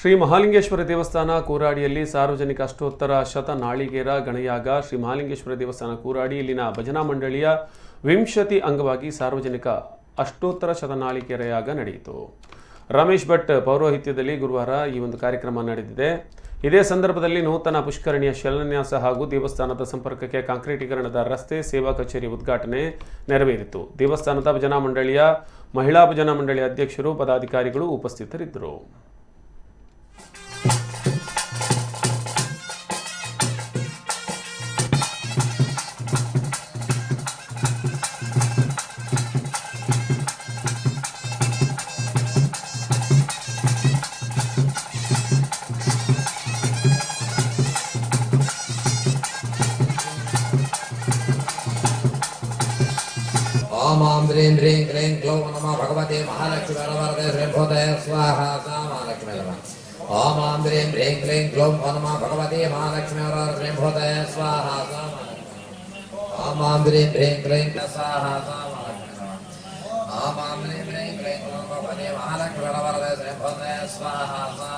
ಶ್ರೀ ಮಹಾಲಿಂಗೇಶ್ವರ ದೇವಸ್ಥಾನ ಕೂರಾಡಿಯಲ್ಲಿ ಸಾರ್ವಜನಿಕ ಅಷ್ಟೋತ್ತರ ಶತ ನಾಳಿಗೇರ ಗಣಯಾಗ. ಶ್ರೀ ಮಹಾಲಿಂಗೇಶ್ವರ ದೇವಸ್ಥಾನ ಕೂರಾಡಿ ಇಲ್ಲಿನ ಭಜನಾ ಮಂಡಳಿಯ ವಿಂಶತಿ ಅಂಗವಾಗಿ ಸಾರ್ವಜನಿಕ ಅಷ್ಟೋತ್ತರ ಶತನಾಳಿಗೇರ ಯಾಗ ನಡೆಯಿತು. ರಮೇಶ್ ಭಟ್ ಪೌರೋಹಿತ್ಯದಲ್ಲಿ ಗುರುವಾರ ಈ ಒಂದು ಕಾರ್ಯಕ್ರಮ ನಡೆದಿದೆ. ಇದೇ ಸಂದರ್ಭದಲ್ಲಿ ನೂತನ ಪುಷ್ಕರಣಿಯ ಶಿಲಾನ್ಯಾಸ ಹಾಗೂ ದೇವಸ್ಥಾನದ ಸಂಪರ್ಕಕ್ಕೆ ಕಾಂಕ್ರೀಟೀಕರಣದ ರಸ್ತೆ ಸೇವಾ ಕಚೇರಿ ಉದ್ಘಾಟನೆ ನೆರವೇರಿತು. ದೇವಸ್ಥಾನದ ಭಜನಾ ಮಂಡಳಿಯ ಮಹಿಳಾ ಭಜನಾ ಮಂಡಳಿಯ ಅಧ್ಯಕ್ಷರು ಪದಾಧಿಕಾರಿಗಳು ಉಪಸ್ಥಿತರಿದ್ದರು. ओम ओम ह्रीं ह्रीं क्लीं क्लौं नमः भगवते महालक्ष्मी वरवरदे श्रीभूते स्वाहा सा महालक्ष्मी नमः. ओम ओम ह्रीं ह्रीं क्लीं क्लौं नमः भगवते महालक्ष्मी वरवरदे श्रीभूते स्वाहा सा महालक्ष्मी. ओम ओम ह्रीं ह्रीं क्लीं स्वाहा सा महालक्ष्मी नमः. ओम ओम ह्रीं ह्रीं क्लीं क्लौं भगवते महालक्ष्मी वरवरदे श्रीभूते स्वाहा सा